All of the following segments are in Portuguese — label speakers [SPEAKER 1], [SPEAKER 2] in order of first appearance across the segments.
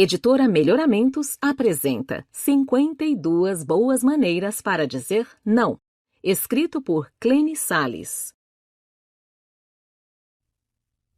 [SPEAKER 1] Editora Melhoramentos apresenta 52 boas maneiras para dizer não, escrito por Clene Salles.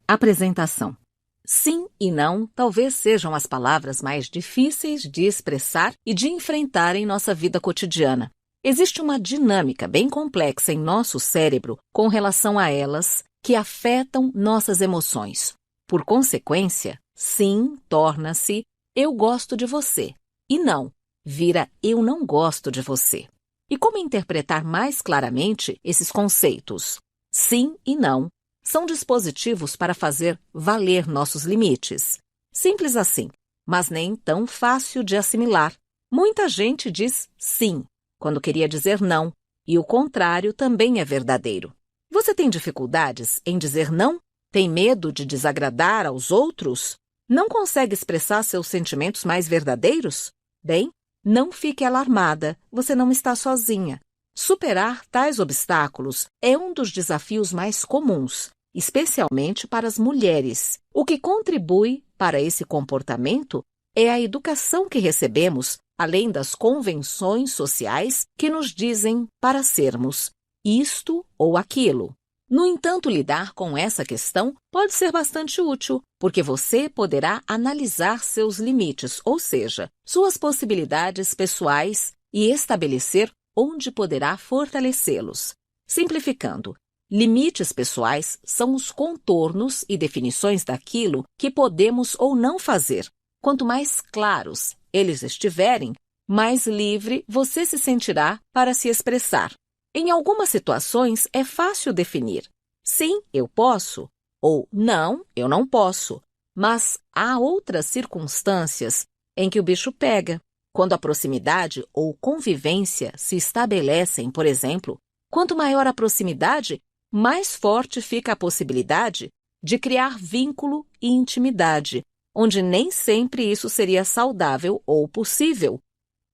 [SPEAKER 1] Apresentação. Sim e não talvez sejam as palavras mais difíceis de expressar e de enfrentar em nossa vida cotidiana. Existe uma dinâmica bem complexa em nosso cérebro com relação a elas que afetam nossas emoções. Por consequência, sim torna-se eu gosto de você e não vira eu não gosto de você. E como interpretar mais claramente esses conceitos? Sim e não são dispositivos para fazer valer nossos limites. Simples assim, mas nem tão fácil de assimilar. Muita gente diz sim quando queria dizer não, e o contrário também é verdadeiro. Você tem dificuldades em dizer não? Tem medo de desagradar aos outros? Não consegue expressar seus sentimentos mais verdadeiros? Bem, não fique alarmada, você não está sozinha. Superar tais obstáculos é um dos desafios mais comuns, especialmente para as mulheres. O que contribui para esse comportamento é a educação que recebemos, além das convenções sociais que nos dizem para sermos isto ou aquilo. No entanto, lidar com essa questão pode ser bastante útil, porque você poderá analisar seus limites, ou seja, suas possibilidades pessoais e estabelecer onde poderá fortalecê-los. Simplificando, limites pessoais são os contornos e definições daquilo que podemos ou não fazer. Quanto mais claros eles estiverem, mais livre você se sentirá para se expressar. Em algumas situações é fácil definir sim, eu posso ou não, eu não posso. Mas há outras circunstâncias em que o bicho pega. Quando a proximidade ou convivência se estabelecem, por exemplo, quanto maior a proximidade, mais forte fica a possibilidade de criar vínculo e intimidade, onde nem sempre isso seria saudável ou possível.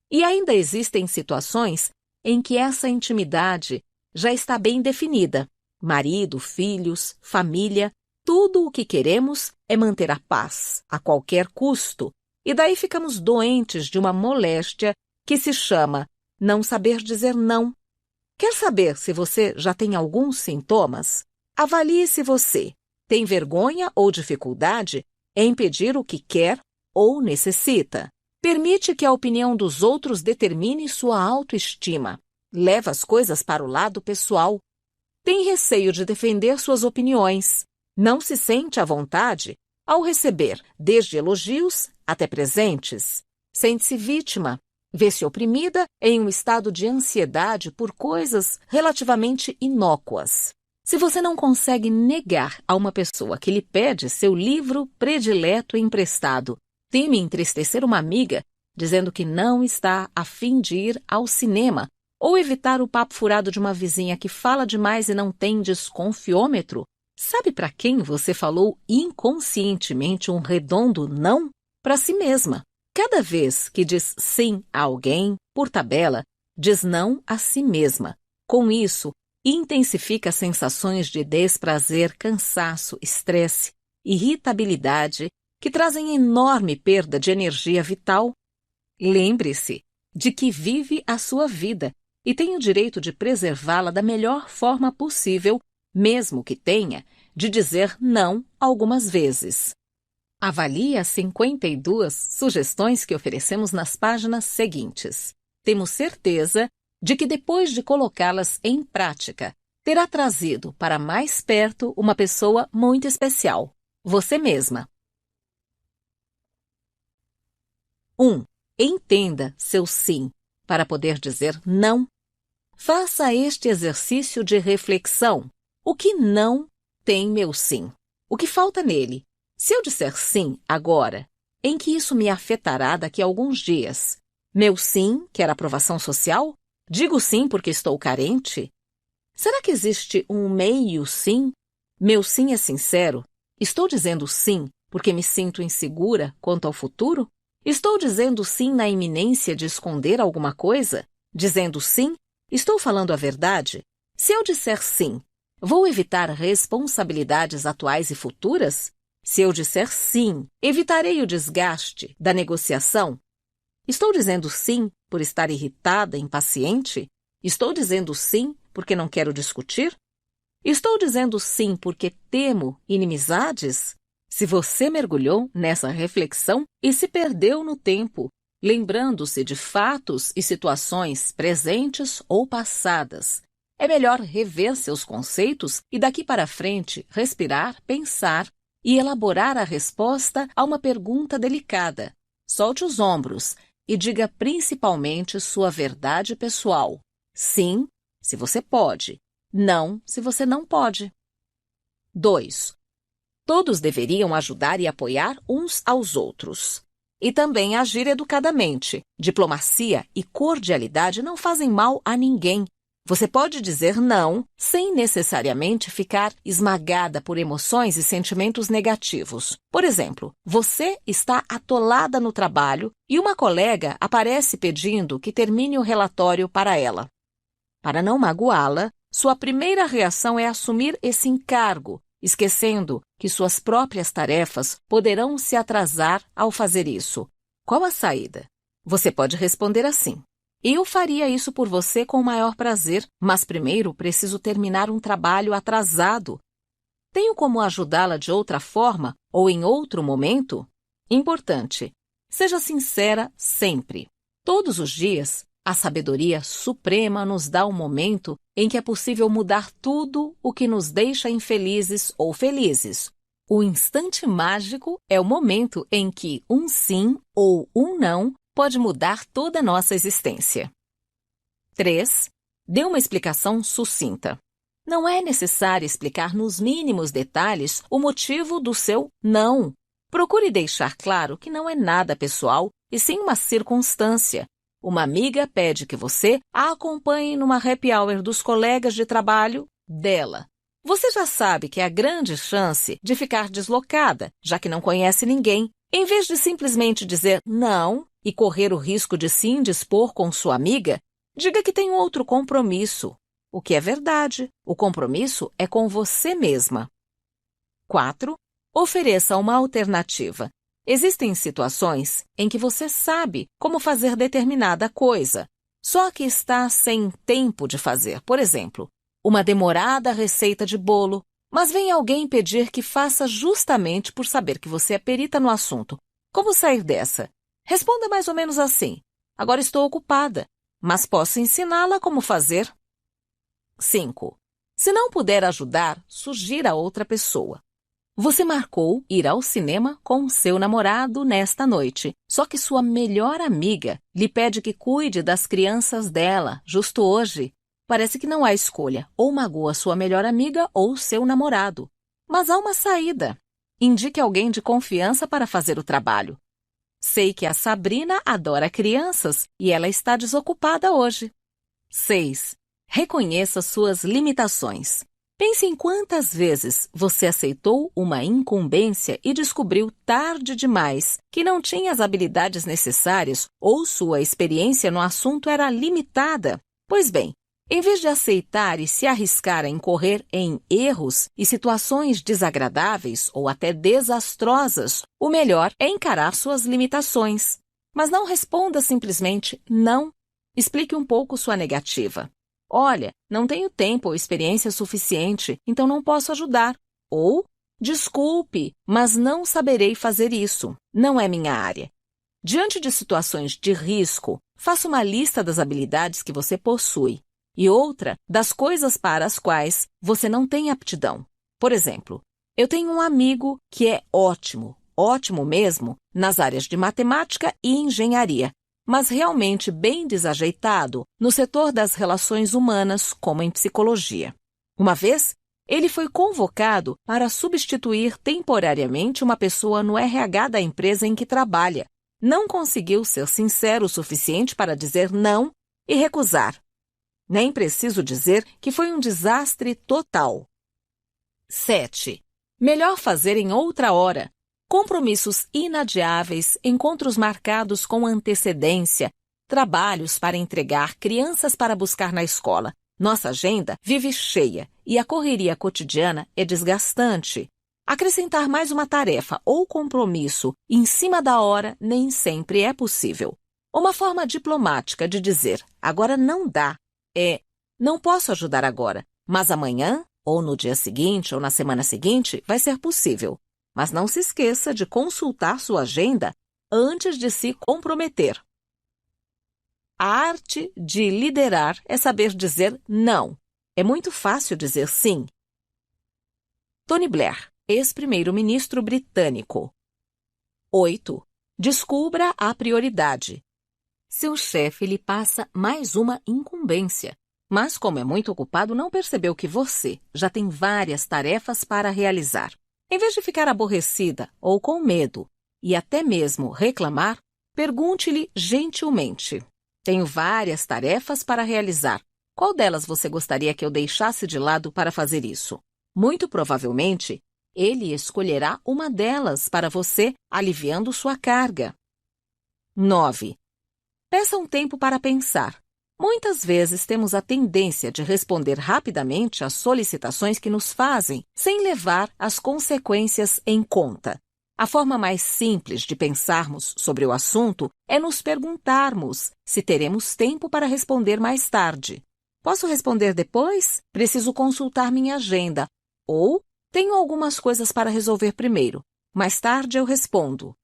[SPEAKER 1] E ainda existem situações em que essa intimidade já está bem definida. Marido, filhos, família, tudo o que queremos é manter a paz, a qualquer custo. E daí ficamos doentes de uma moléstia que se chama não saber dizer não. Quer saber se você já tem alguns sintomas? Avalie se você tem vergonha ou dificuldade em pedir o que quer ou necessita. Permite que a opinião dos outros determine sua autoestima. Leva as coisas para o lado pessoal. Tem receio de defender suas opiniões. Não se sente à vontade ao receber desde elogios até presentes. Sente-se vítima. Vê-se oprimida em um estado de ansiedade por coisas relativamente inócuas. Se você não consegue negar a uma pessoa que lhe pede seu livro predileto emprestado, teme entristecer uma amiga dizendo que não está a fim de ir ao cinema ou evitar o papo furado de uma vizinha que fala demais e não tem desconfiômetro, sabe para quem você falou inconscientemente um redondo não? Para si mesma. Cada vez que diz sim a alguém, por tabela, diz não a si mesma. Com isso, intensifica as sensações de desprazer, cansaço, estresse, irritabilidade, que trazem enorme perda de energia vital. Lembre-se de que vive a sua vida e tem o direito de preservá-la da melhor forma possível, mesmo que tenha de dizer não algumas vezes. Avalie as 52 sugestões que oferecemos nas páginas seguintes. Temos certeza de que depois de colocá-las em prática, terá trazido para mais perto uma pessoa muito especial, você mesma. 1. Entenda seu sim para poder dizer não. Faça este exercício de reflexão. O que não tem meu sim? O que falta nele? Se eu disser sim agora, em que isso me afetará daqui a alguns dias? Meu sim quer aprovação social? Digo sim porque estou carente? Será que existe um meio sim? Meu sim é sincero? Estou dizendo sim porque me sinto insegura quanto ao futuro? Estou dizendo sim na iminência de esconder alguma coisa? Dizendo sim, estou falando a verdade? Se eu disser sim, vou evitar responsabilidades atuais e futuras? Se eu disser sim, evitarei o desgaste da negociação? Estou dizendo sim por estar irritada, impaciente? Estou dizendo sim porque não quero discutir? Estou dizendo sim porque temo inimizades? Se você mergulhou nessa reflexão e se perdeu no tempo, lembrando-se de fatos e situações presentes ou passadas, é melhor rever seus conceitos e daqui para frente respirar, pensar e elaborar a resposta a uma pergunta delicada. Solte os ombros e diga principalmente sua verdade pessoal. Sim, se você pode. Não, se você não pode. 2. Todos deveriam ajudar e apoiar uns aos outros. E também agir educadamente. Diplomacia e cordialidade não fazem mal a ninguém. Você pode dizer não sem necessariamente ficar esmagada por emoções e sentimentos negativos. Por exemplo, você está atolada no trabalho e uma colega aparece pedindo que termine o relatório para ela. Para não magoá-la, sua primeira reação é assumir esse encargo, esquecendo que suas próprias tarefas poderão se atrasar ao fazer isso. Qual a saída? Você pode responder assim: eu faria isso por você com o maior prazer, mas primeiro preciso terminar um trabalho atrasado. Tenho como ajudá-la de outra forma ou em outro momento? Importante: seja sincera sempre. Todos os dias, a sabedoria suprema nos dá um momento em que é possível mudar tudo o que nos deixa infelizes ou felizes. O instante mágico é o momento em que um sim ou um não pode mudar toda a nossa existência. 3. Dê uma explicação sucinta. Não é necessário explicar nos mínimos detalhes o motivo do seu não. Procure deixar claro que não é nada pessoal e sim uma circunstância. Uma amiga pede que você a acompanhe numa happy hour dos colegas de trabalho dela. Você já sabe que há grande chance de ficar deslocada, já que não conhece ninguém. Em vez de simplesmente dizer não e correr o risco de se indispor com sua amiga, diga que tem outro compromisso. O que é verdade, o compromisso é com você mesma. 4. Ofereça uma alternativa. Existem situações em que você sabe como fazer determinada coisa, só que está sem tempo de fazer. Por exemplo, uma demorada receita de bolo, mas vem alguém pedir que faça justamente por saber que você é perita no assunto. Como sair dessa? Responda mais ou menos assim: agora estou ocupada, mas posso ensiná-la como fazer. 5. Se não puder ajudar, sugira a outra pessoa. Você marcou ir ao cinema com seu namorado nesta noite, só que sua melhor amiga lhe pede que cuide das crianças dela, justo hoje. Parece que não há escolha, ou magoa sua melhor amiga ou seu namorado. Mas há uma saída. Indique alguém de confiança para fazer o trabalho. Sei que a Sabrina adora crianças e ela está desocupada hoje. 6. Reconheça suas limitações. Pense em quantas vezes você aceitou uma incumbência e descobriu tarde demais que não tinha as habilidades necessárias ou sua experiência no assunto era limitada. Pois bem, em vez de aceitar e se arriscar a incorrer em erros e situações desagradáveis ou até desastrosas, o melhor é encarar suas limitações. Mas não responda simplesmente não. Explique um pouco sua negativa. Olha, não tenho tempo ou experiência suficiente, então não posso ajudar. Ou, desculpe, mas não saberei fazer isso. Não é minha área. Diante de situações de risco, faça uma lista das habilidades que você possui e outra das coisas para as quais você não tem aptidão. Por exemplo, eu tenho um amigo que é ótimo mesmo, nas áreas de matemática e engenharia, mas realmente bem desajeitado no setor das relações humanas, como em psicologia. Uma vez, ele foi convocado para substituir temporariamente uma pessoa no RH da empresa em que trabalha. Não conseguiu ser sincero o suficiente para dizer não e recusar. Nem preciso dizer que foi um desastre total. 7. Melhor fazer em outra hora. Compromissos inadiáveis, encontros marcados com antecedência, trabalhos para entregar, crianças para buscar na escola. Nossa agenda vive cheia e a correria cotidiana é desgastante. Acrescentar mais uma tarefa ou compromisso em cima da hora nem sempre é possível. Uma forma diplomática de dizer agora não dá é não posso ajudar agora, mas amanhã, ou no dia seguinte, ou na semana seguinte, vai ser possível. Mas não se esqueça de consultar sua agenda antes de se comprometer. A arte de liderar é saber dizer não. É muito fácil dizer sim. Tony Blair, ex-primeiro-ministro britânico. 8. Descubra a prioridade. Seu chefe lhe passa mais uma incumbência, mas como é muito ocupado, não percebeu que você já tem várias tarefas para realizar. Em vez de ficar aborrecida ou com medo e até mesmo reclamar, pergunte-lhe gentilmente: tenho várias tarefas para realizar. Qual delas você gostaria que eu deixasse de lado para fazer isso? Muito provavelmente, ele escolherá uma delas para você, aliviando sua carga. 9. Peça um tempo para pensar. Muitas vezes temos a tendência de responder rapidamente às solicitações que nos fazem, sem levar as consequências em conta. A forma mais simples de pensarmos sobre o assunto é nos perguntarmos se teremos tempo para responder mais tarde. Posso responder depois? Preciso consultar minha agenda. Ou tenho algumas coisas para resolver primeiro. Mais tarde eu respondo.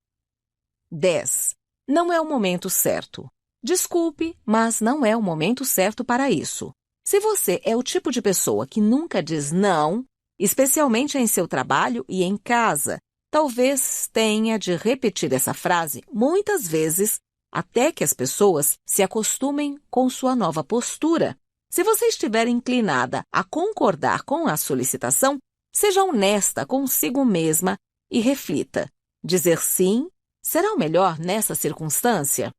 [SPEAKER 1] 10. Não é o momento certo. Desculpe, mas não é o momento certo para isso. Se você é o tipo de pessoa que nunca diz não, especialmente em seu trabalho e em casa, talvez tenha de repetir essa frase muitas vezes até que as pessoas se acostumem com sua nova postura. Se você estiver inclinada a concordar com a solicitação, seja honesta consigo mesma e reflita. Dizer sim será o melhor nessa circunstância?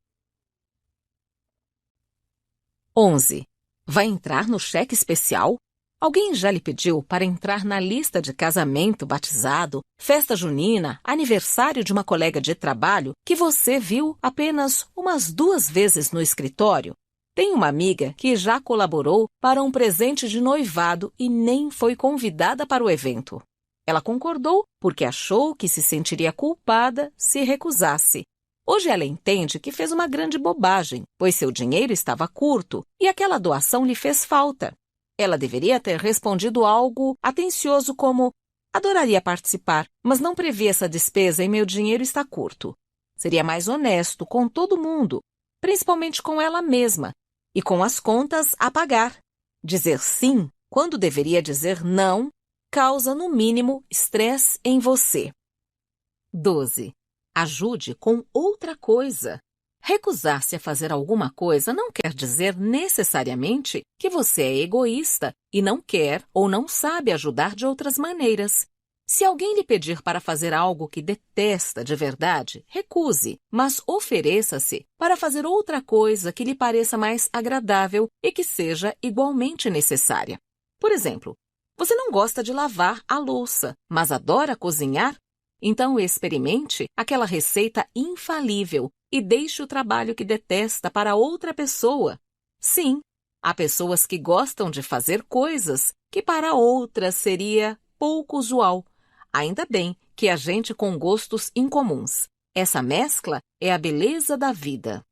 [SPEAKER 1] 11. Vai entrar no cheque especial? Alguém já lhe pediu para entrar na lista de casamento, batizado, festa junina, aniversário de uma colega de trabalho que você viu apenas umas 2 vezes no escritório? Tem uma amiga que já colaborou para um presente de noivado e nem foi convidada para o evento. Ela concordou porque achou que se sentiria culpada se recusasse. Hoje ela entende que fez uma grande bobagem, pois seu dinheiro estava curto e aquela doação lhe fez falta. Ela deveria ter respondido algo atencioso como: adoraria participar, mas não previ essa despesa e meu dinheiro está curto. Seria mais honesto com todo mundo, principalmente com ela mesma, e com as contas a pagar. Dizer sim, quando deveria dizer não, causa no mínimo estresse em você. 12. Ajude com outra coisa. Recusar-se a fazer alguma coisa não quer dizer necessariamente que você é egoísta e não quer ou não sabe ajudar de outras maneiras. Se alguém lhe pedir para fazer algo que detesta de verdade, recuse, mas ofereça-se para fazer outra coisa que lhe pareça mais agradável e que seja igualmente necessária. Por exemplo, você não gosta de lavar a louça, mas adora cozinhar? Então experimente aquela receita infalível e deixe o trabalho que detesta para outra pessoa. Sim, há pessoas que gostam de fazer coisas que para outras seria pouco usual. Ainda bem que há gente com gostos incomuns. Essa mescla é a beleza da vida.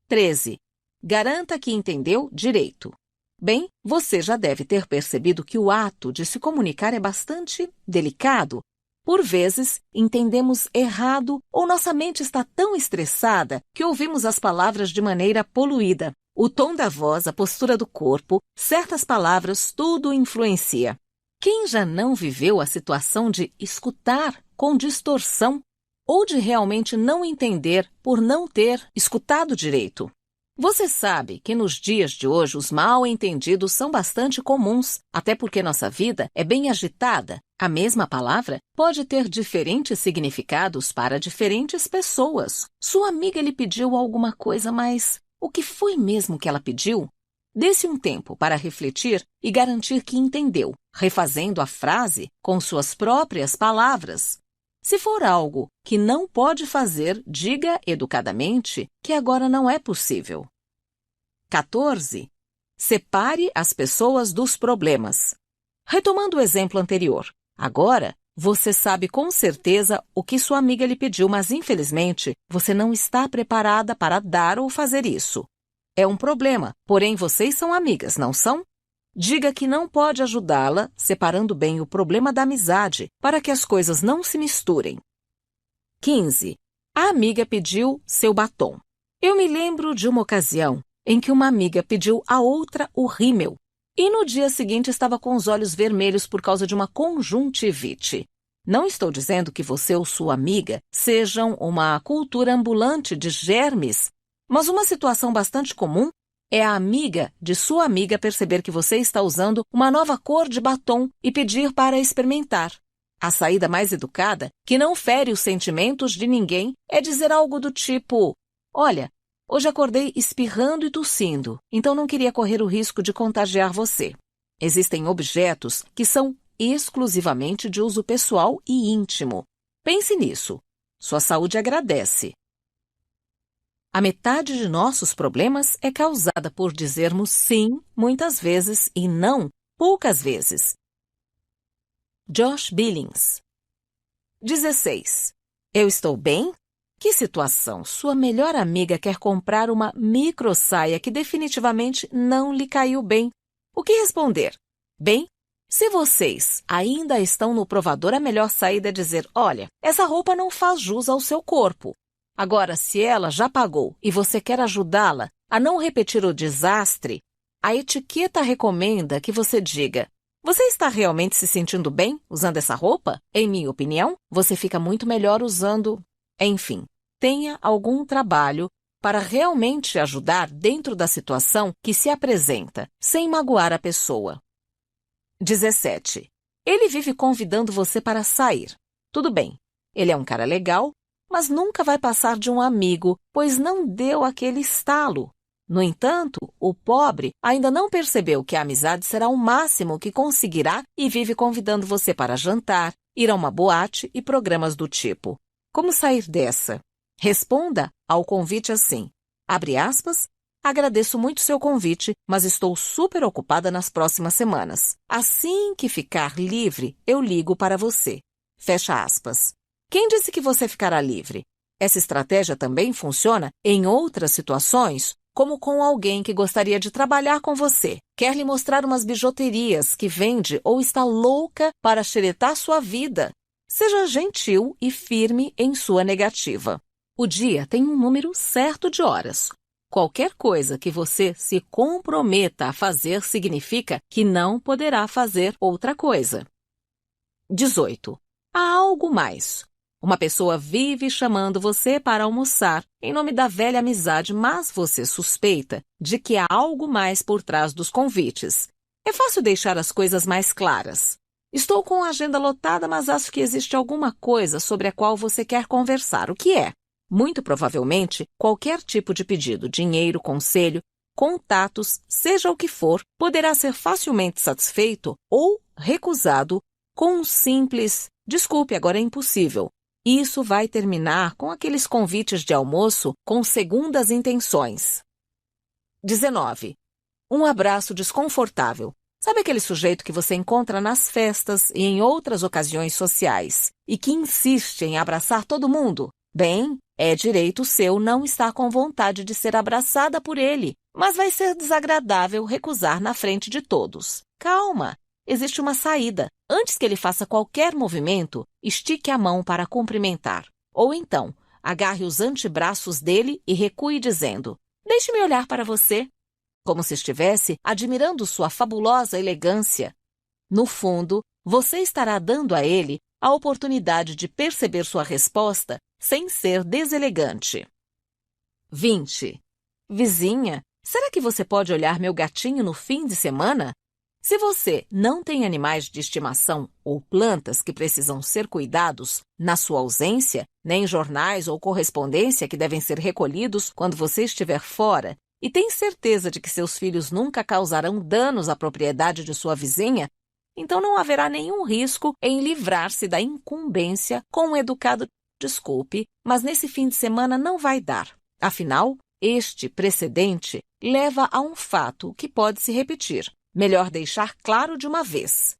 [SPEAKER 1] 13. Garanta que entendeu direito. Bem, você já deve ter percebido que o ato de se comunicar é bastante delicado. Por vezes, entendemos errado ou nossa mente está tão estressada que ouvimos as palavras de maneira poluída. O tom da voz, a postura do corpo, certas palavras, tudo influencia. Quem já não viveu a situação de escutar com distorção ou de realmente não entender por não ter escutado direito? Você sabe que nos dias de hoje os mal-entendidos são bastante comuns, até porque nossa vida é bem agitada. A mesma palavra pode ter diferentes significados para diferentes pessoas. Sua amiga lhe pediu alguma coisa, mas o que foi mesmo que ela pediu? Dê-se um tempo para refletir e garantir que entendeu, refazendo a frase com suas próprias palavras. Se for algo que não pode fazer, diga educadamente que agora não é possível. 14. Separe as pessoas dos problemas. Retomando o exemplo anterior, agora Você sabe com certeza o que sua amiga lhe pediu, mas infelizmente você não está preparada para dar ou fazer isso. É um problema, porém vocês são amigas, não são? Diga que não pode ajudá-la, separando bem o problema da amizade, para que as coisas não se misturem. 15. A amiga pediu seu batom. Eu me lembro de uma ocasião em que uma amiga pediu a outra o rímel, e no dia seguinte estava com os olhos vermelhos por causa de uma conjuntivite. Não estou dizendo que você ou sua amiga sejam uma cultura ambulante de germes, mas uma situação bastante comum é a amiga de sua amiga perceber que você está usando uma nova cor de batom e pedir para experimentar. A saída mais educada, que não fere os sentimentos de ninguém, é dizer algo do tipo: olha, hoje acordei espirrando e tossindo, então não queria correr o risco de contagiar você. Existem objetos que são exclusivamente de uso pessoal e íntimo. Pense nisso. Sua saúde agradece. A metade de nossos problemas é causada por dizermos sim muitas vezes e não poucas vezes. Josh Billings. 16. Eu estou bem? Que situação! Sua melhor amiga quer comprar uma microsaia que definitivamente não lhe caiu bem. O que responder? Bem, se vocês ainda estão no provador, a melhor saída é dizer: olha, essa roupa não faz jus ao seu corpo. Agora, se ela já pagou e você quer ajudá-la a não repetir o desastre, a etiqueta recomenda que você diga: você está realmente se sentindo bem usando essa roupa? Em minha opinião, você fica muito melhor usando... Enfim, tenha algum trabalho para realmente ajudar dentro da situação que se apresenta, sem magoar a pessoa. 17. Ele vive convidando você para sair. Tudo bem, ele é um cara legal, mas nunca vai passar de um amigo, pois não deu aquele estalo. No entanto, o pobre ainda não percebeu que a amizade será o máximo que conseguirá e vive convidando você para jantar, ir a uma boate e programas do tipo. Como sair dessa? Responda ao convite assim, abre aspas, agradeço muito seu convite, mas estou super ocupada nas próximas semanas. Assim que ficar livre, eu ligo para você. Fecha aspas. Quem disse que você ficará livre? Essa estratégia também funciona em outras situações, como com alguém que gostaria de trabalhar com você, quer lhe mostrar umas bijuterias que vende ou está louca para xeretar sua vida. Seja gentil e firme em sua negativa. O dia tem um número certo de horas. Qualquer coisa que você se comprometa a fazer significa que não poderá fazer outra coisa. 18. Há algo mais. Uma pessoa vive chamando você para almoçar em nome da velha amizade, mas você suspeita de que há algo mais por trás dos convites. É fácil deixar as coisas mais claras. Estou com a agenda lotada, mas acho que existe alguma coisa sobre a qual você quer conversar. O que é? Muito provavelmente, qualquer tipo de pedido, dinheiro, conselho, contatos, seja o que for, poderá ser facilmente satisfeito ou recusado com um simples "desculpe, agora é impossível". Isso vai terminar com aqueles convites de almoço com segundas intenções. 19. Um abraço desconfortável. Sabe aquele sujeito que você encontra nas festas e em outras ocasiões sociais e que insiste em abraçar todo mundo? Bem, é direito seu não estar com vontade de ser abraçada por ele, mas vai ser desagradável recusar na frente de todos. Calma! Existe uma saída. Antes que ele faça qualquer movimento, estique a mão para cumprimentar. Ou então, agarre os antebraços dele e recue dizendo: deixe-me olhar para você. Como se estivesse admirando sua fabulosa elegância. No fundo, você estará dando a ele a oportunidade de perceber sua resposta sem ser deselegante. 20. Vizinha, será que você pode olhar meu gatinho no fim de semana? Se você não tem animais de estimação ou plantas que precisam ser cuidados na sua ausência, nem jornais ou correspondência que devem ser recolhidos quando você estiver fora, e tem certeza de que seus filhos nunca causarão danos à propriedade de sua vizinha, então não haverá nenhum risco em livrar-se da incumbência com um educado "desculpe, mas nesse fim de semana não vai dar". Afinal, este precedente leva a um fato que pode se repetir. Melhor deixar claro de uma vez.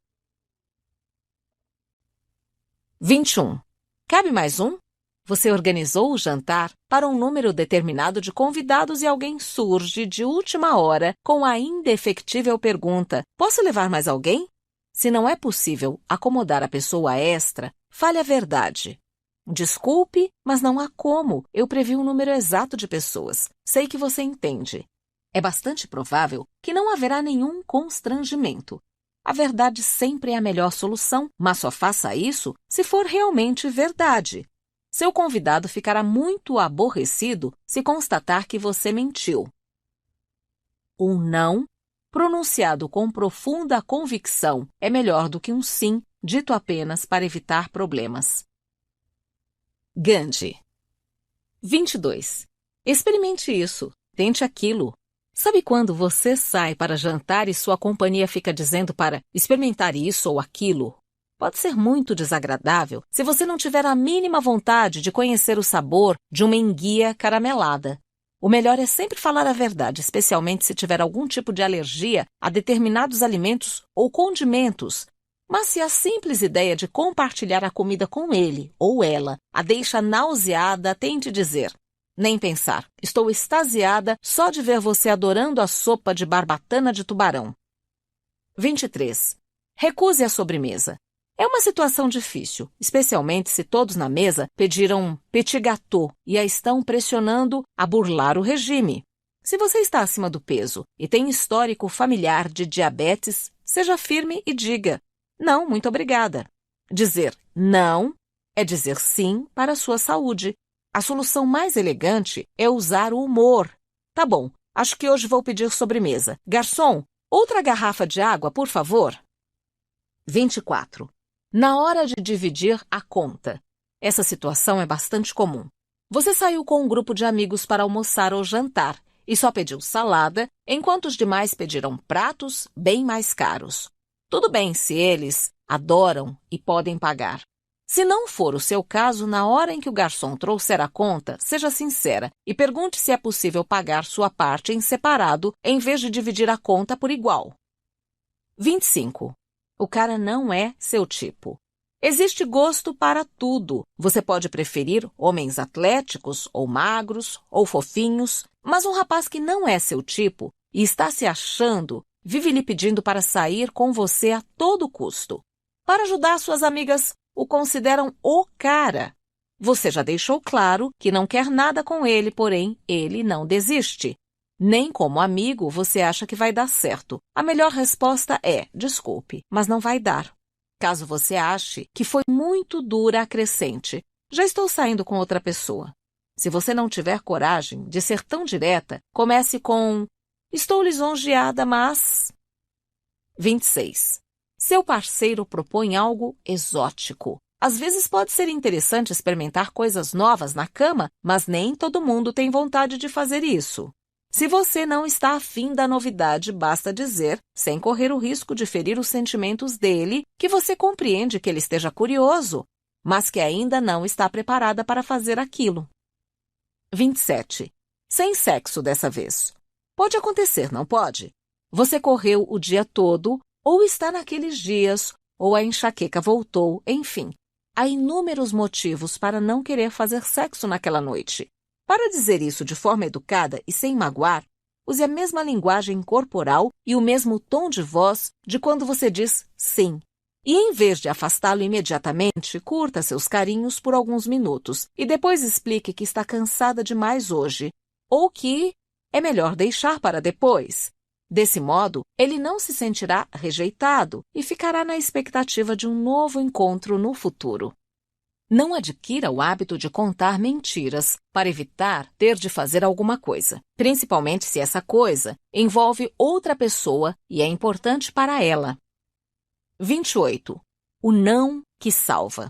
[SPEAKER 1] 21. Cabe mais um? Você organizou o jantar para um número determinado de convidados e alguém surge de última hora com a indefectível pergunta: posso levar mais alguém? Se não é possível acomodar a pessoa extra, fale a verdade. Desculpe, mas não há como. Eu previ um número exato de pessoas. Sei que você entende. É bastante provável que não haverá nenhum constrangimento. A verdade sempre é a melhor solução, mas só faça isso se for realmente verdade. Seu convidado ficará muito aborrecido se constatar que você mentiu. Um não, pronunciado com profunda convicção, é melhor do que um sim, dito apenas para evitar problemas. Gandhi. 22. Experimente isso. Tente aquilo. Sabe quando você sai para jantar e sua companhia fica dizendo para experimentar isso ou aquilo? Pode ser muito desagradável se você não tiver a mínima vontade de conhecer o sabor de uma enguia caramelada. O melhor é sempre falar a verdade, especialmente se tiver algum tipo de alergia a determinados alimentos ou condimentos. Mas se a simples ideia de compartilhar a comida com ele ou ela a deixa nauseada, tente dizer: nem pensar, estou extasiada só de ver você adorando a sopa de barbatana de tubarão. 23. Recuse a sobremesa. É uma situação difícil, especialmente se todos na mesa pediram petit gâteau e a estão pressionando a burlar o regime. Se você está acima do peso e tem histórico familiar de diabetes, seja firme e diga: não, muito obrigada. Dizer não é dizer sim para a sua saúde. A solução mais elegante é usar o humor. Tá bom, acho que hoje vou pedir sobremesa. Garçom, outra garrafa de água, por favor. 24. Na hora de dividir a conta. Essa situação é bastante comum. Você saiu com um grupo de amigos para almoçar ou jantar e só pediu salada, enquanto os demais pediram pratos bem mais caros. Tudo bem se eles adoram e podem pagar. Se não for o seu caso, na hora em que o garçom trouxer a conta, seja sincera e pergunte se é possível pagar sua parte em separado em vez de dividir a conta por igual. 25. O cara não é seu tipo. Existe gosto para tudo. Você pode preferir homens atléticos ou magros ou fofinhos, mas um rapaz que não é seu tipo e está se achando, vive lhe pedindo para sair com você a todo custo. Para ajudar suas amigas, o consideram o cara. Você já deixou claro que não quer nada com ele, porém, ele não desiste. Nem como amigo você acha que vai dar certo. A melhor resposta é: desculpe, mas não vai dar. Caso você ache que foi muito dura, acrescente: já estou saindo com outra pessoa. Se você não tiver coragem de ser tão direta, comece com: estou lisonjeada, mas... 26. Seu parceiro propõe algo exótico. Às vezes pode ser interessante experimentar coisas novas na cama, mas nem todo mundo tem vontade de fazer isso. Se você não está afim da novidade, basta dizer, sem correr o risco de ferir os sentimentos dele, que você compreende que ele esteja curioso, mas que ainda não está preparada para fazer aquilo. 27. Sem sexo dessa vez. Pode acontecer, não pode? Você correu o dia todo, ou está naqueles dias, ou a enxaqueca voltou, enfim. Há inúmeros motivos para não querer fazer sexo naquela noite. Para dizer isso de forma educada e sem magoar, use a mesma linguagem corporal e o mesmo tom de voz de quando você diz sim. E em vez de afastá-lo imediatamente, curta seus carinhos por alguns minutos e depois explique que está cansada demais hoje, ou que é melhor deixar para depois. Desse modo, ele não se sentirá rejeitado e ficará na expectativa de um novo encontro no futuro. Não adquira o hábito de contar mentiras para evitar ter de fazer alguma coisa, principalmente se essa coisa envolve outra pessoa e é importante para ela. 28. O não que salva.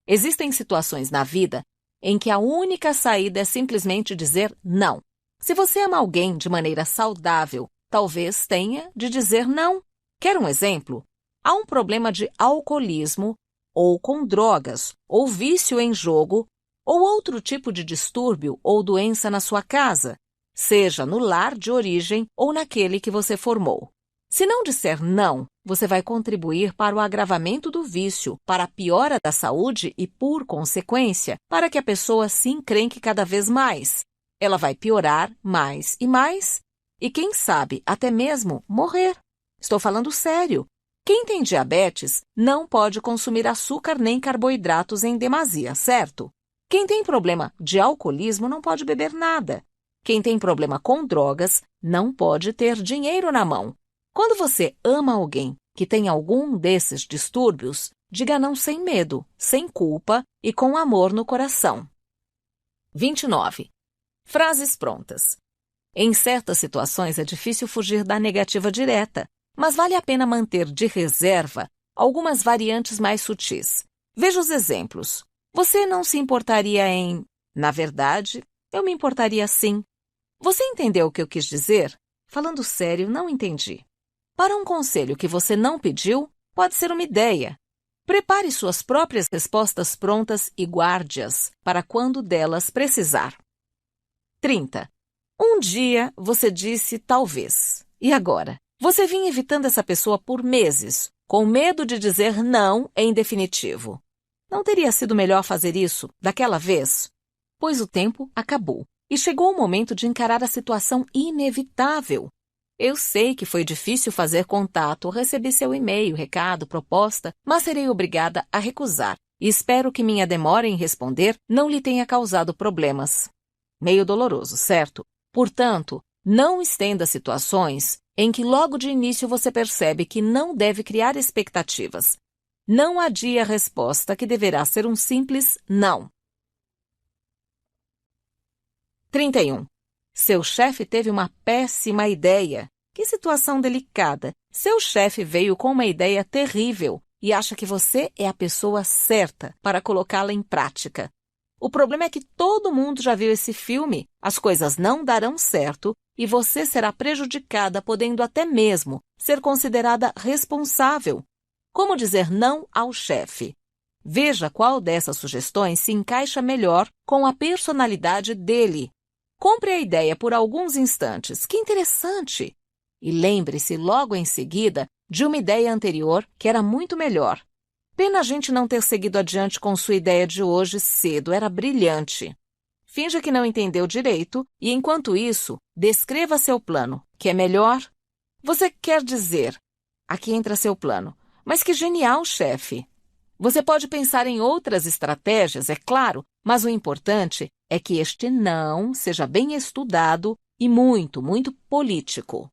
[SPEAKER 1] Existem situações na vida em que a única saída é simplesmente dizer não. Se você ama alguém de maneira saudável, talvez tenha de dizer não. Quer um exemplo? Há um problema de alcoolismo, ou com drogas, ou vício em jogo, ou outro tipo de distúrbio ou doença na sua casa, seja no lar de origem ou naquele que você formou. Se não disser não, você vai contribuir para o agravamento do vício, para a piora da saúde e, por consequência, para que a pessoa se encrenque cada vez mais. Ela vai piorar mais e, quem sabe, até mesmo morrer. Estou falando sério. Quem tem diabetes não pode consumir açúcar nem carboidratos em demasia, certo? Quem tem problema de alcoolismo não pode beber nada. Quem tem problema com drogas não pode ter dinheiro na mão. Quando você ama alguém que tem algum desses distúrbios, diga não sem medo, sem culpa e com amor no coração. 29. Frases prontas. Em certas situações é difícil fugir da negativa direta, mas vale a pena manter de reserva algumas variantes mais sutis. Veja os exemplos. Você não se importaria em... Na verdade, eu me importaria sim. Você entendeu o que eu quis dizer? Falando sério, não entendi. Para um conselho que você não pediu, pode ser uma ideia. Prepare suas próprias respostas prontas e guarde-as para quando delas precisar. 30. Um dia você disse talvez. E agora? Você vinha evitando essa pessoa por meses, com medo de dizer não em definitivo. Não teria sido melhor fazer isso daquela vez? Pois o tempo acabou e chegou o momento de encarar a situação inevitável. Eu sei que foi difícil fazer contato, recebi seu e-mail, recado, proposta, mas serei obrigada a recusar e espero que minha demora em responder não lhe tenha causado problemas. Meio doloroso, certo? Portanto, não estenda situações em que logo de início você percebe que não deve criar expectativas. Não adie a resposta que deverá ser um simples não. 31. Seu chefe teve uma péssima ideia. Que situação delicada. Seu chefe veio com uma ideia terrível e acha que você é a pessoa certa para colocá-la em prática. O problema é que todo mundo já viu esse filme. As coisas não darão certo e você será prejudicada, podendo até mesmo ser considerada responsável. Como dizer não ao chefe? Veja qual dessas sugestões se encaixa melhor com a personalidade dele. Compre a ideia por alguns instantes. Que interessante! E lembre-se logo em seguida de uma ideia anterior que era muito melhor. Pena a gente não ter seguido adiante com sua ideia de hoje cedo, era brilhante. Finja que não entendeu direito e, enquanto isso, descreva seu plano, que é melhor. Você quer dizer, aqui entra seu plano, mas que genial, chefe! Você pode pensar em outras estratégias, é claro, mas o importante é que este não seja bem estudado e muito, muito político.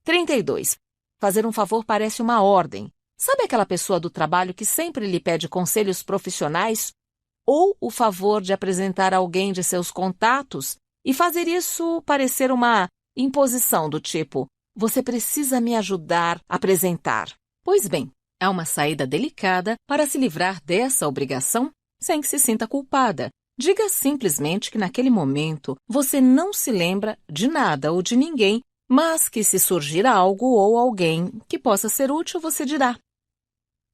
[SPEAKER 1] 32. Fazer um favor parece uma ordem. Sabe aquela pessoa do trabalho que sempre lhe pede conselhos profissionais ou o favor de apresentar alguém de seus contatos e fazer isso parecer uma imposição do tipo, você precisa me ajudar a apresentar. Pois bem, há uma saída delicada para se livrar dessa obrigação sem que se sinta culpada. Diga simplesmente que naquele momento você não se lembra de nada ou de ninguém, mas que se surgir algo ou alguém que possa ser útil, você dirá.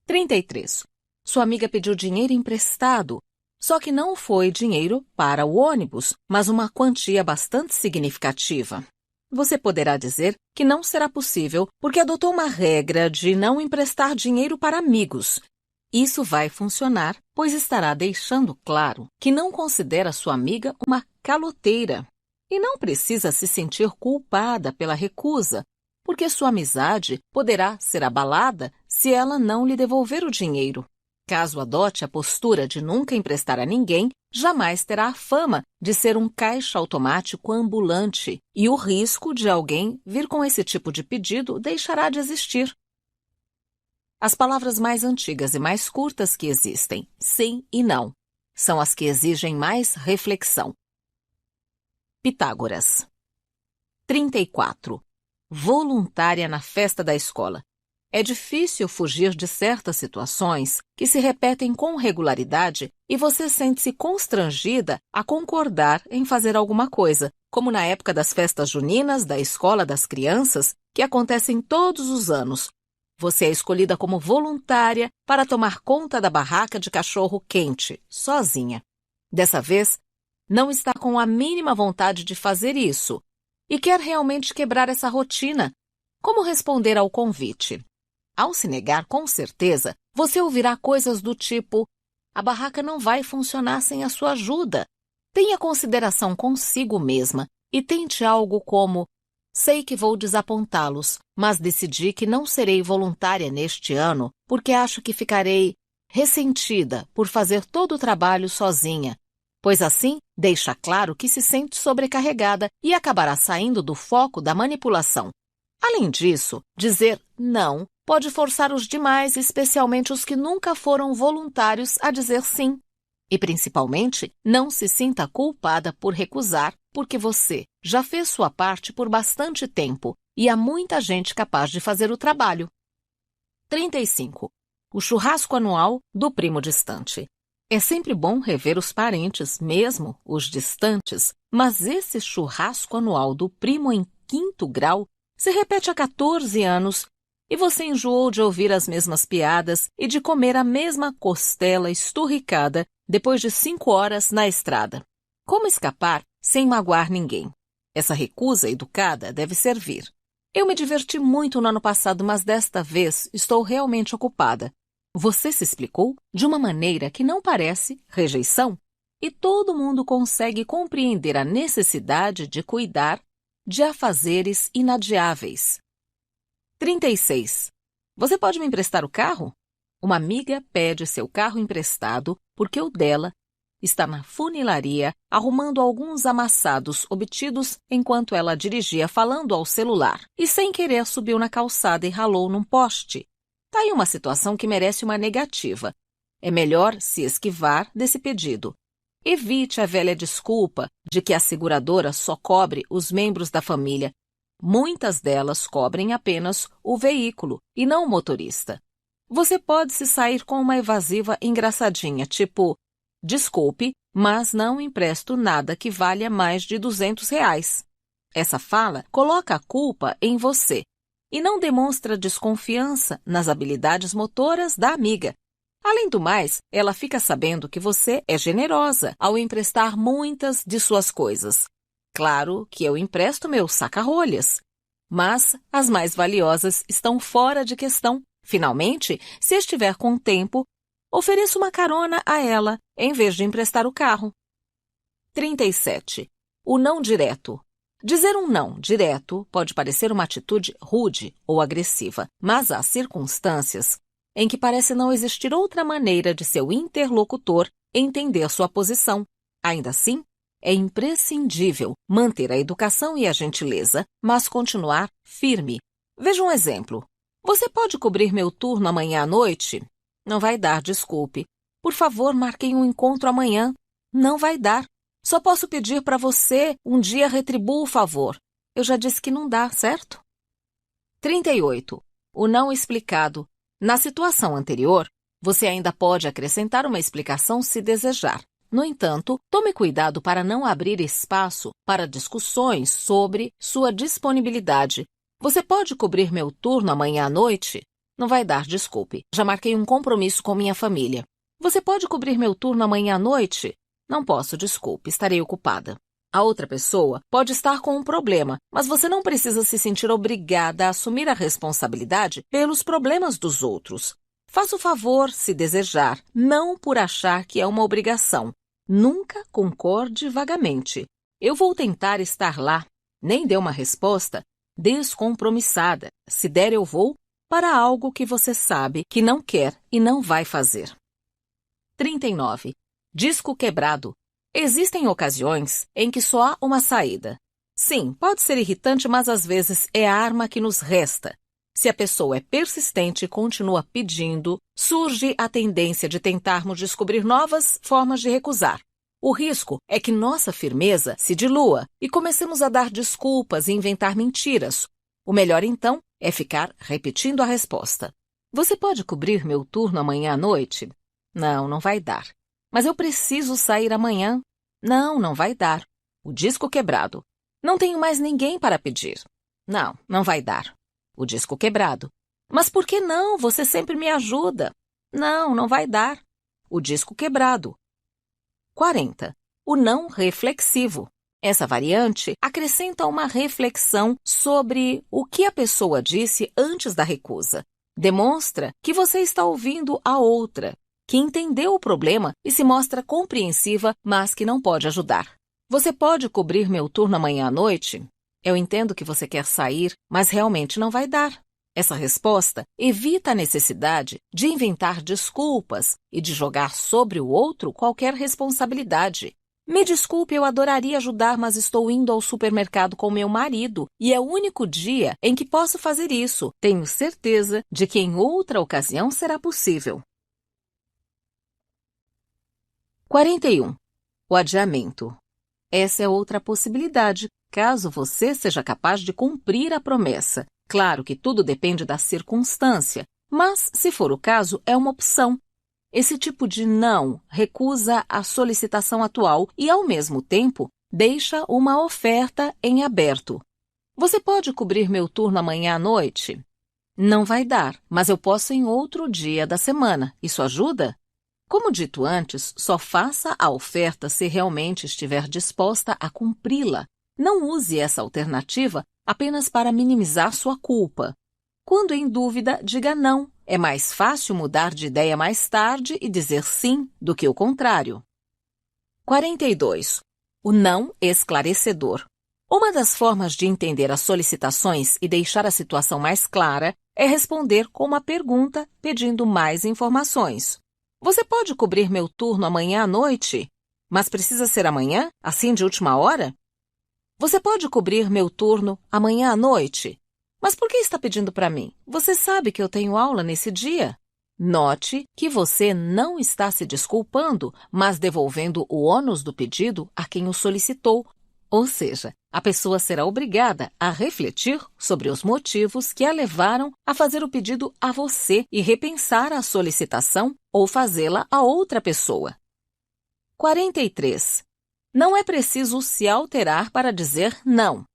[SPEAKER 1] 33. Sua amiga pediu dinheiro emprestado, só que não foi dinheiro para o ônibus, mas uma quantia bastante significativa. Você poderá dizer que não será possível porque adotou uma regra de não emprestar dinheiro para amigos. Isso vai funcionar, pois estará deixando claro que não considera sua amiga uma caloteira. E não precisa se sentir culpada pela recusa, porque sua amizade poderá ser abalada se ela não lhe devolver o dinheiro. Caso adote a postura de nunca emprestar a ninguém, jamais terá a fama de ser um caixa automático ambulante e o risco de alguém vir com esse tipo de pedido deixará de existir. As palavras mais antigas e mais curtas que existem, sim e não, são as que exigem mais reflexão. Pitágoras. 34. Voluntária na festa da escola. É difícil fugir de certas situações que se repetem com regularidade e você sente-se constrangida a concordar em fazer alguma coisa, como na época das festas juninas da escola das crianças, que acontecem todos os anos. Você é escolhida como voluntária para tomar conta da barraca de cachorro quente, sozinha. Dessa vez, não está com a mínima vontade de fazer isso e quer realmente quebrar essa rotina. Como responder ao convite? Ao se negar, com certeza, você ouvirá coisas do tipo: a barraca não vai funcionar sem a sua ajuda. Tenha consideração consigo mesma e tente algo como: sei que vou desapontá-los, mas decidi que não serei voluntária neste ano porque acho que ficarei ressentida por fazer todo o trabalho sozinha, pois assim deixa claro que se sente sobrecarregada e acabará saindo do foco da manipulação. Além disso, dizer não pode forçar os demais, especialmente os que nunca foram voluntários, a dizer sim. E, principalmente, não se sinta culpada por recusar, porque você já fez sua parte por bastante tempo e há muita gente capaz de fazer o trabalho. 35. O churrasco anual do primo distante. É sempre bom rever os parentes, mesmo os distantes, mas esse churrasco anual do primo em 5º grau se repete há 14 anos e você enjoou de ouvir as mesmas piadas e de comer a mesma costela esturricada depois de 5 horas na estrada. Como escapar sem magoar ninguém? Essa recusa educada deve servir. Eu me diverti muito no ano passado, mas desta vez estou realmente ocupada. Você se explicou de uma maneira que não parece rejeição, e todo mundo consegue compreender a necessidade de cuidar de afazeres inadiáveis. 36. Você pode me emprestar o carro? Uma amiga pede seu carro emprestado porque o dela está na funilaria arrumando alguns amassados obtidos enquanto ela dirigia falando ao celular e sem querer subiu na calçada e ralou num poste. Tá aí uma situação que merece uma negativa. É melhor se esquivar desse pedido. Evite a velha desculpa de que a seguradora só cobre os membros da família. Muitas delas cobrem apenas o veículo e não o motorista. Você pode se sair com uma evasiva engraçadinha, tipo: desculpe, mas não empresto nada que valha mais de R$ 200. Essa fala coloca a culpa em você e não demonstra desconfiança nas habilidades motoras da amiga. Além do mais, ela fica sabendo que você é generosa ao emprestar muitas de suas coisas. Claro que eu empresto meu saca-rolhas, mas as mais valiosas estão fora de questão. Finalmente, se estiver com tempo, ofereça uma carona a ela, em vez de emprestar o carro. 37. O não direto. Dizer um não direto pode parecer uma atitude rude ou agressiva, mas há circunstâncias em que parece não existir outra maneira de seu interlocutor entender sua posição. Ainda assim, é imprescindível manter a educação e a gentileza, mas continuar firme. Veja um exemplo. Você pode cobrir meu turno amanhã à noite? Não vai dar, desculpe. Por favor, marquem um encontro amanhã. Não vai dar. Só posso pedir para você um dia retribua o favor. Eu já disse que não dá, certo? 38. O não explicado. Na situação anterior, você ainda pode acrescentar uma explicação se desejar. No entanto, tome cuidado para não abrir espaço para discussões sobre sua disponibilidade. Você pode cobrir meu turno amanhã à noite? Não vai dar, desculpe. Já marquei um compromisso com minha família. Você pode cobrir meu turno amanhã à noite? Não posso, desculpe, estarei ocupada. A outra pessoa pode estar com um problema, mas você não precisa se sentir obrigada a assumir a responsabilidade pelos problemas dos outros. Faça o favor, se desejar, não por achar que é uma obrigação. Nunca concorde vagamente. Eu vou tentar estar lá. Nem dê uma resposta descompromissada. Se der, eu vou para algo que você sabe que não quer e não vai fazer. 39. Disco quebrado. Existem ocasiões em que só há uma saída. Sim, pode ser irritante, mas às vezes é a arma que nos resta. Se a pessoa é persistente e continua pedindo, surge a tendência de tentarmos descobrir novas formas de recusar. O risco é que nossa firmeza se dilua e comecemos a dar desculpas e inventar mentiras. O melhor, então, é ficar repetindo a resposta. Você pode cobrir meu turno amanhã à noite? Não, não vai dar. Mas eu preciso sair amanhã. Não, não vai dar. O disco quebrado. Não tenho mais ninguém para pedir. Não, não vai dar. O disco quebrado. Mas por que não? Você sempre me ajuda. Não, não vai dar. O disco quebrado. 40. O não reflexivo. Essa variante acrescenta uma reflexão sobre o que a pessoa disse antes da recusa. Demonstra que você está ouvindo a outra, que entendeu o problema e se mostra compreensiva, mas que não pode ajudar. Você pode cobrir meu turno amanhã à noite? Eu entendo que você quer sair, mas realmente não vai dar. Essa resposta evita a necessidade de inventar desculpas e de jogar sobre o outro qualquer responsabilidade. Me desculpe, eu adoraria ajudar, mas estou indo ao supermercado com meu marido e é o único dia em que posso fazer isso. Tenho certeza de que em outra ocasião será possível. 41. O adiamento. Essa é outra possibilidade, caso você seja capaz de cumprir a promessa. Claro que tudo depende da circunstância, mas, se for o caso, é uma opção. Esse tipo de não recusa a solicitação atual e, ao mesmo tempo, deixa uma oferta em aberto. Você pode cobrir meu turno amanhã à noite? Não vai dar, mas eu posso em outro dia da semana. Isso ajuda? Como dito antes, só faça a oferta se realmente estiver disposta a cumpri-la. Não use essa alternativa apenas para minimizar sua culpa. Quando em dúvida, diga não. É mais fácil mudar de ideia mais tarde e dizer sim do que o contrário. 42. O não esclarecedor. Uma das formas de entender as solicitações e deixar a situação mais clara é responder com uma pergunta pedindo mais informações. Você pode cobrir meu turno amanhã à noite? Mas precisa ser amanhã, assim de última hora? Você pode cobrir meu turno amanhã à noite? Mas por que está pedindo para mim? Você sabe que eu tenho aula nesse dia? Note que você não está se desculpando, mas devolvendo o ônus do pedido a quem o solicitou. Ou seja, a pessoa será obrigada a refletir sobre os motivos que a levaram a fazer o pedido a você e repensar a solicitação ou fazê-la a outra pessoa. 43. Não é preciso se alterar para dizer não.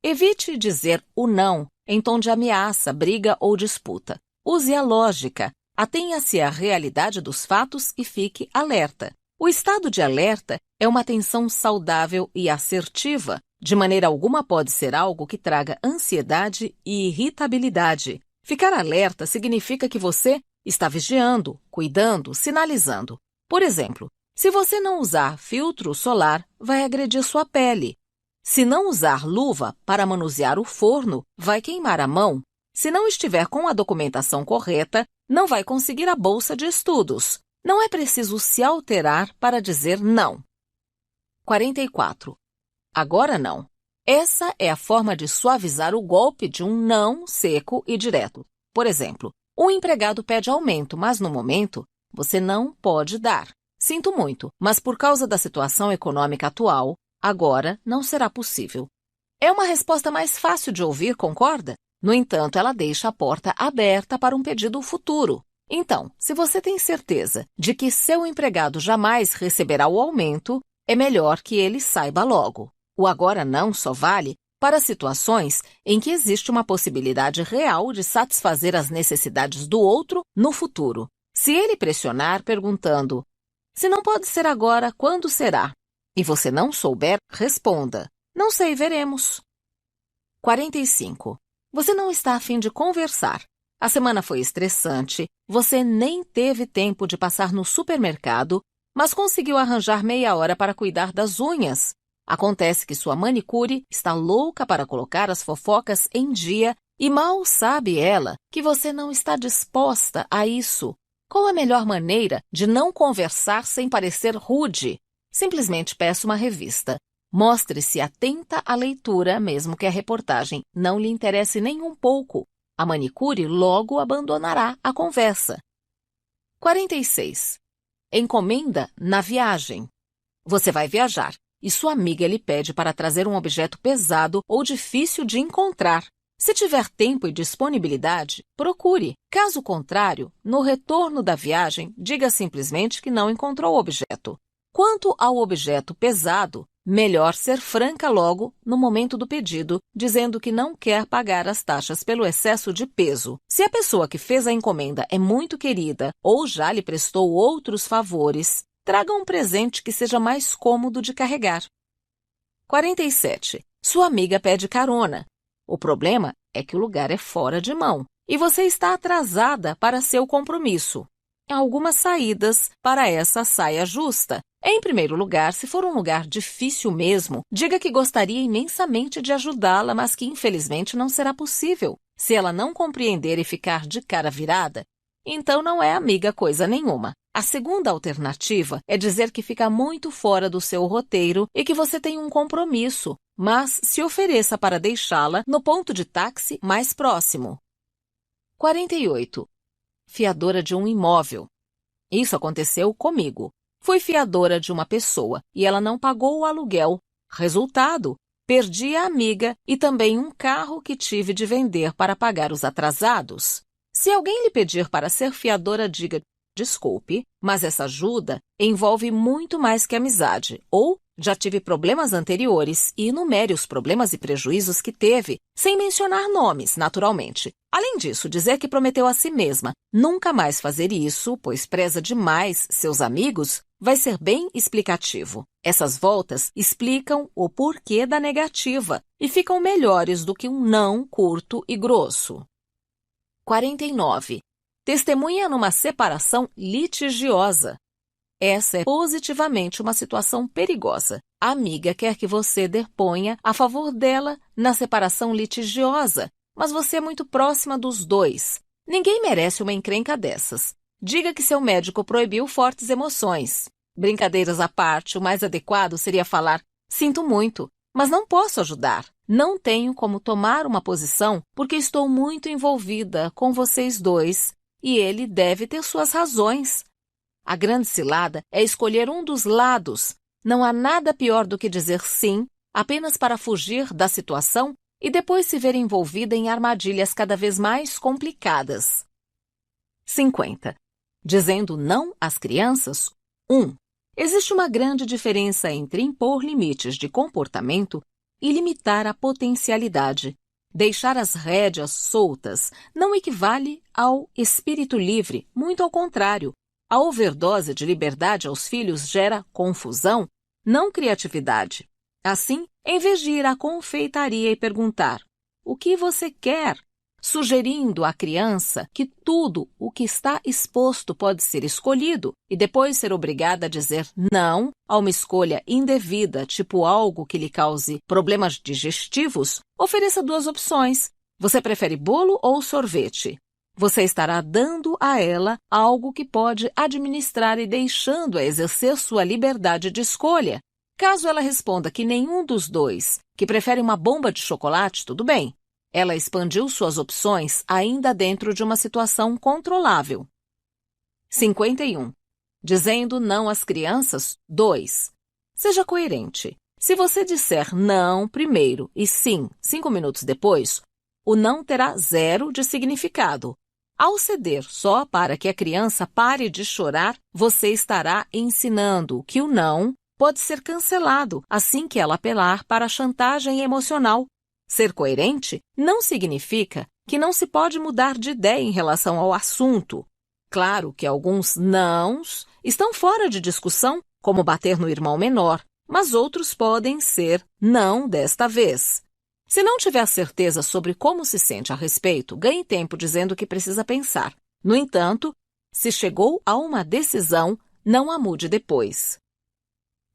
[SPEAKER 1] Evite dizer o não em tom de ameaça, briga ou disputa. Use a lógica, atenha-se à realidade dos fatos e fique alerta. O estado de alerta é uma atenção saudável e assertiva. De maneira alguma pode ser algo que traga ansiedade e irritabilidade. Ficar alerta significa que você está vigiando, cuidando, sinalizando. Por exemplo, se você não usar filtro solar, vai agredir sua pele. Se não usar luva para manusear o forno, vai queimar a mão. Se não estiver com a documentação correta, não vai conseguir a bolsa de estudos. Não é preciso se alterar para dizer não. 44. Agora não. Essa é a forma de suavizar o golpe de um não seco e direto. Por exemplo, um empregado pede aumento, mas no momento, você não pode dar. Sinto muito, mas por causa da situação econômica atual, agora não será possível. É uma resposta mais fácil de ouvir, concorda? No entanto, ela deixa a porta aberta para um pedido futuro. Então, se você tem certeza de que seu empregado jamais receberá o aumento, é melhor que ele saiba logo. O agora não só vale para situações em que existe uma possibilidade real de satisfazer as necessidades do outro no futuro. Se ele pressionar perguntando, se não pode ser agora, quando será? E você não souber, responda, não sei, veremos. 45. Você não está a fim de conversar. A semana foi estressante, você nem teve tempo de passar no supermercado, mas conseguiu arranjar meia hora para cuidar das unhas. Acontece que sua manicure está louca para colocar as fofocas em dia e mal sabe ela que você não está disposta a isso. Qual a melhor maneira de não conversar sem parecer rude? Simplesmente peça uma revista. Mostre-se atenta à leitura, mesmo que a reportagem não lhe interesse nem um pouco. A manicure logo abandonará a conversa. 46. Encomenda na viagem. Você vai viajar e sua amiga lhe pede para trazer um objeto pesado ou difícil de encontrar. Se tiver tempo e disponibilidade, procure. Caso contrário, no retorno da viagem, diga simplesmente que não encontrou o objeto. Quanto ao objeto pesado, melhor ser franca logo no momento do pedido, dizendo que não quer pagar as taxas pelo excesso de peso. Se a pessoa que fez a encomenda é muito querida ou já lhe prestou outros favores, traga um presente que seja mais cômodo de carregar. 47. Sua amiga pede carona. O problema é que o lugar é fora de mão e você está atrasada para seu compromisso. Há algumas saídas para essa saia justa. Em primeiro lugar, se for um lugar difícil mesmo, diga que gostaria imensamente de ajudá-la, mas que infelizmente não será possível. Se ela não compreender e ficar de cara virada, então não é amiga coisa nenhuma. A segunda alternativa é dizer que fica muito fora do seu roteiro e que você tem um compromisso, mas se ofereça para deixá-la no ponto de táxi mais próximo. 48. Fiadora de um imóvel. Isso aconteceu comigo. Fui fiadora de uma pessoa e ela não pagou o aluguel. Resultado, perdi a amiga e também um carro que tive de vender para pagar os atrasados. Se alguém lhe pedir para ser fiadora, diga: desculpe, mas essa ajuda envolve muito mais que amizade. Ou já tive problemas anteriores e enumere os problemas e prejuízos que teve, sem mencionar nomes, naturalmente. Além disso, dizer que prometeu a si mesma nunca mais fazer isso, pois preza demais seus amigos, vai ser bem explicativo. Essas voltas explicam o porquê da negativa e ficam melhores do que um não curto e grosso. 49. Testemunha numa separação litigiosa. Essa é positivamente uma situação perigosa. A amiga quer que você deponha a favor dela na separação litigiosa, mas você é muito próxima dos dois. Ninguém merece uma encrenca dessas. Diga que seu médico proibiu fortes emoções. Brincadeiras à parte, o mais adequado seria falar: sinto muito, mas não posso ajudar. Não tenho como tomar uma posição porque estou muito envolvida com vocês dois e ele deve ter suas razões. A grande cilada é escolher um dos lados. Não há nada pior do que dizer sim apenas para fugir da situação e depois se ver envolvida em armadilhas cada vez mais complicadas. 50. Dizendo não às crianças. 1. Existe uma grande diferença entre impor limites de comportamento e limitar a potencialidade. Deixar as rédeas soltas não equivale ao espírito livre, muito ao contrário. A overdose de liberdade aos filhos gera confusão, não criatividade. Assim, em vez de ir à confeitaria e perguntar: o que você quer? Sugerindo à criança que tudo o que está exposto pode ser escolhido e depois ser obrigada a dizer não a uma escolha indevida, tipo algo que lhe cause problemas digestivos, ofereça duas opções. Você prefere bolo ou sorvete? Você estará dando a ela algo que pode administrar e deixando-a exercer sua liberdade de escolha. Caso ela responda que nenhum dos dois, que prefere uma bomba de chocolate, tudo bem. Ela expandiu suas opções ainda dentro de uma situação controlável. 51. Dizendo não às crianças. 2. Seja coerente. Se você disser não primeiro e sim 5 minutos depois, o não terá zero de significado. Ao ceder só para que a criança pare de chorar, você estará ensinando que o não pode ser cancelado assim que ela apelar para a chantagem emocional. Ser coerente não significa que não se pode mudar de ideia em relação ao assunto. Claro que alguns nãos estão fora de discussão, como bater no irmão menor, mas outros podem ser não desta vez. Se não tiver certeza sobre como se sente a respeito, ganhe tempo dizendo que precisa pensar. No entanto, se chegou a uma decisão, não a mude depois.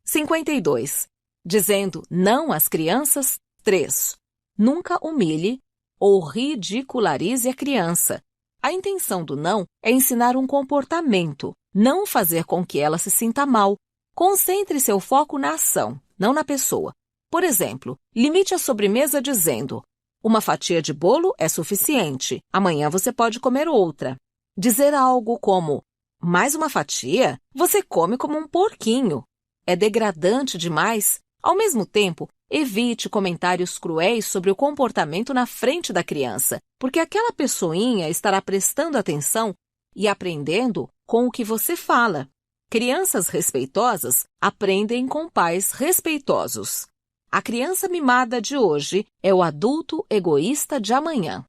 [SPEAKER 1] 52. Dizendo não às crianças. 3. Nunca humilhe ou ridicularize a criança. A intenção do não é ensinar um comportamento, não fazer com que ela se sinta mal. Concentre seu foco na ação, não na pessoa. Por exemplo, limite a sobremesa dizendo: uma fatia de bolo é suficiente, amanhã você pode comer outra. Dizer algo como: mais uma fatia? Você come como um porquinho. É degradante demais. Ao mesmo tempo, evite comentários cruéis sobre o comportamento na frente da criança, porque aquela pessoinha estará prestando atenção e aprendendo com o que você fala. Crianças respeitosas aprendem com pais respeitosos. A criança mimada de hoje é o adulto egoísta de amanhã.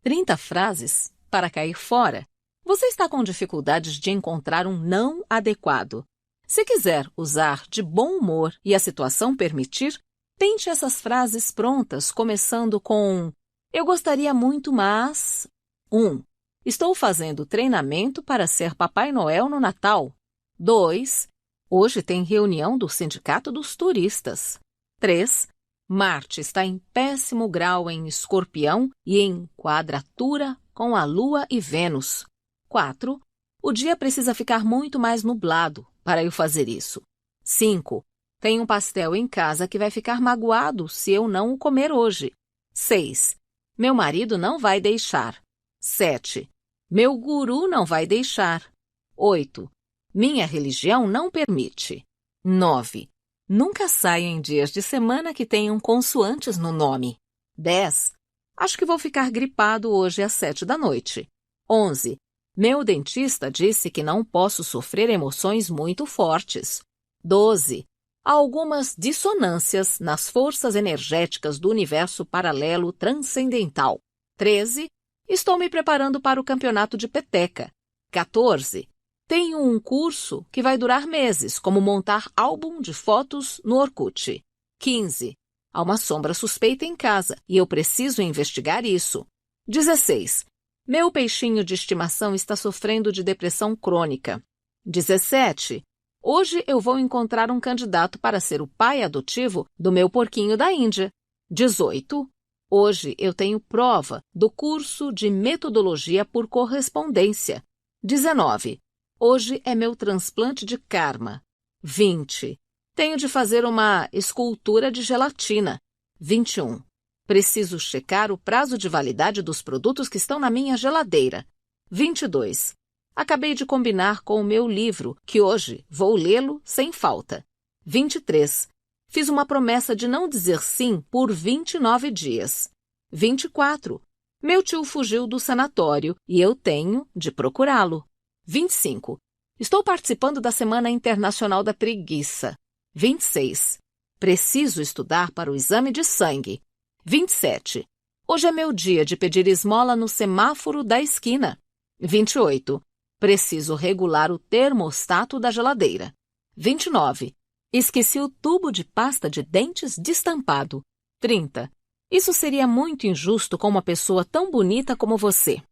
[SPEAKER 1] 30 frases para cair fora. Você está com dificuldades de encontrar um não adequado. Se quiser usar de bom humor e a situação permitir, tente essas frases prontas, começando com: eu gostaria muito, mas... 1. Estou fazendo treinamento para ser Papai Noel no Natal. 2. Hoje tem reunião do Sindicato dos Turistas. 3. Marte está em péssimo grau em Escorpião e em quadratura com a Lua e Vênus. 4. O dia precisa ficar muito mais nublado para eu fazer isso. 5. Tem um pastel em casa que vai ficar magoado se eu não o comer hoje. 6. Meu marido não vai deixar. 7. Meu guru não vai deixar. 8. Minha religião não permite. 9. Nunca saio em dias de semana que tenham consoantes no nome. 10. Acho que vou ficar gripado hoje às 7 da noite. 11. Meu dentista disse que não posso sofrer emoções muito fortes. 12. Há algumas dissonâncias nas forças energéticas do universo paralelo transcendental. 13. Estou me preparando para o campeonato de peteca. 14. Tenho um curso que vai durar meses, como montar álbum de fotos no Orkut. 15. Há uma sombra suspeita em casa e eu preciso investigar isso. 16. Meu peixinho de estimação está sofrendo de depressão crônica. 17. Hoje eu vou encontrar um candidato para ser o pai adotivo do meu porquinho da Índia. 18. Hoje eu tenho prova do curso de metodologia por correspondência. 19. Hoje é meu transplante de karma. 20. Tenho de fazer uma escultura de gelatina. 21. Preciso checar o prazo de validade dos produtos que estão na minha geladeira. 22. Acabei de combinar com o meu livro, que hoje vou lê-lo sem falta. 23. Fiz uma promessa de não dizer sim por 29 dias. 24. Meu tio fugiu do sanatório e eu tenho de procurá-lo. 25. Estou participando da Semana Internacional da Preguiça. 26. Preciso estudar para o exame de sangue. 27. Hoje é meu dia de pedir esmola no semáforo da esquina. 28. Preciso regular o termostato da geladeira. 29. Esqueci o tubo de pasta de dentes destampado. 30. Isso seria muito injusto com uma pessoa tão bonita como você.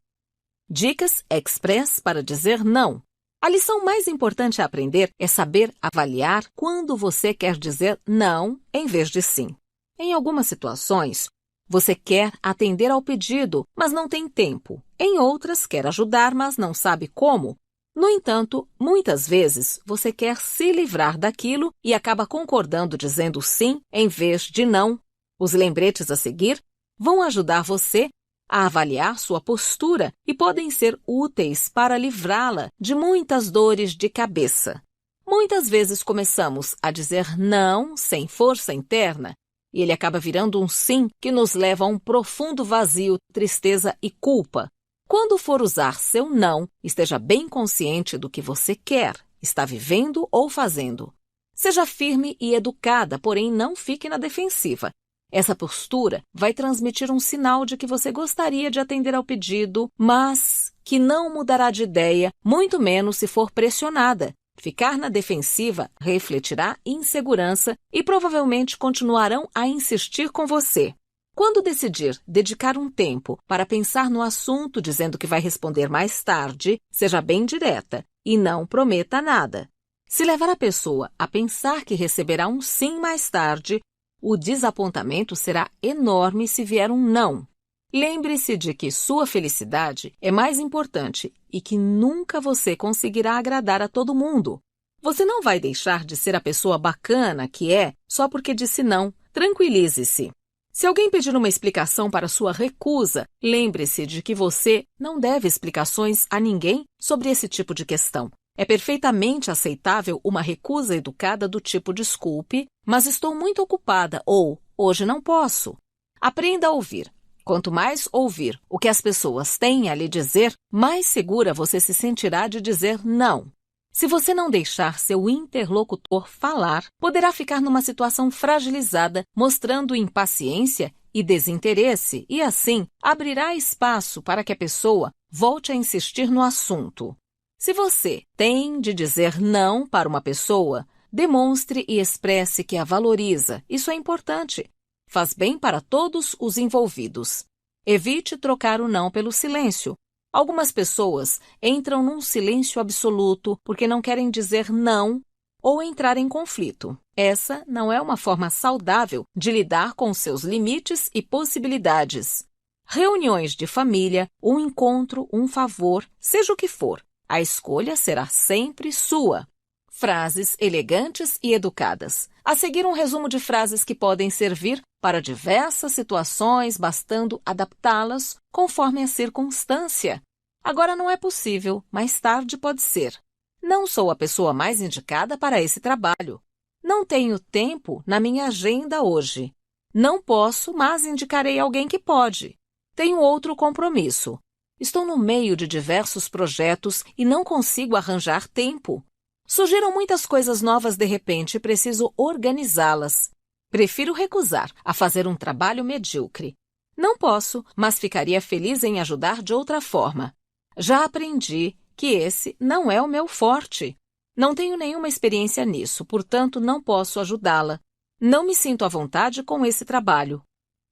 [SPEAKER 1] Dicas express para dizer não. A lição mais importante a aprender é saber avaliar quando você quer dizer não em vez de sim. Em algumas situações, você quer atender ao pedido, mas não tem tempo. Em outras, quer ajudar, mas não sabe como. No entanto, muitas vezes, você quer se livrar daquilo e acaba concordando dizendo sim em vez de não. Os lembretes a seguir vão ajudar você a avaliar sua postura e podem ser úteis para livrá-la de muitas dores de cabeça. Muitas vezes começamos a dizer não sem força interna e ele acaba virando um sim que nos leva a um profundo vazio, tristeza e culpa. Quando for usar seu não, esteja bem consciente do que você quer, está vivendo ou fazendo. Seja firme e educada, porém não fique na defensiva. Essa postura vai transmitir um sinal de que você gostaria de atender ao pedido, mas que não mudará de ideia, muito menos se for pressionada. Ficar na defensiva refletirá insegurança e provavelmente continuarão a insistir com você. Quando decidir dedicar um tempo para pensar no assunto dizendo que vai responder mais tarde, seja bem direta e não prometa nada. Se levar a pessoa a pensar que receberá um sim mais tarde, o desapontamento será enorme se vier um não. Lembre-se de que sua felicidade é mais importante e que nunca você conseguirá agradar a todo mundo. Você não vai deixar de ser a pessoa bacana que é só porque disse não. Tranquilize-se. Se alguém pedir uma explicação para sua recusa, lembre-se de que você não deve explicações a ninguém sobre esse tipo de questão. É perfeitamente aceitável uma recusa educada do tipo desculpe, mas estou muito ocupada ou hoje não posso. Aprenda a ouvir. Quanto mais ouvir o que as pessoas têm a lhe dizer, mais segura você se sentirá de dizer não. Se você não deixar seu interlocutor falar, poderá ficar numa situação fragilizada, mostrando impaciência e desinteresse, e assim abrirá espaço para que a pessoa volte a insistir no assunto. Se você tem de dizer não para uma pessoa, demonstre e expresse que a valoriza. Isso é importante. Faz bem para todos os envolvidos. Evite trocar o não pelo silêncio. Algumas pessoas entram num silêncio absoluto porque não querem dizer não ou entrar em conflito. Essa não é uma forma saudável de lidar com seus limites e possibilidades. Reuniões de família, um encontro, um favor, seja o que for, a escolha será sempre sua. Frases elegantes e educadas. A seguir, um resumo de frases que podem servir para diversas situações, bastando adaptá-las conforme a circunstância. Agora não é possível, mais tarde pode ser. Não sou a pessoa mais indicada para esse trabalho. Não tenho tempo na minha agenda hoje. Não posso, mas indicarei alguém que pode. Tenho outro compromisso. Estou no meio de diversos projetos e não consigo arranjar tempo. Surgiram muitas coisas novas de repente e preciso organizá-las. Prefiro recusar a fazer um trabalho medíocre. Não posso, mas ficaria feliz em ajudar de outra forma. Já aprendi que esse não é o meu forte. Não tenho nenhuma experiência nisso, portanto não posso ajudá-la. Não me sinto à vontade com esse trabalho.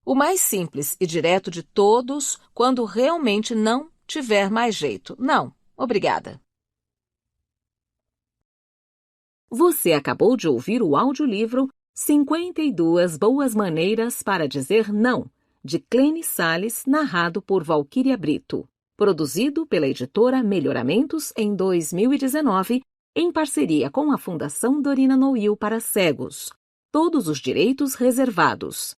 [SPEAKER 1] O mais simples e direto de todos, quando realmente não tiver mais jeito. Não, obrigada. Você acabou de ouvir o audiolivro 52 Boas Maneiras para Dizer Não, de Clene Sales, narrado por Valquíria Brito. Produzido pela editora Melhoramentos em 2019, em parceria com a Fundação Dorina Noil para Cegos. Todos os direitos reservados.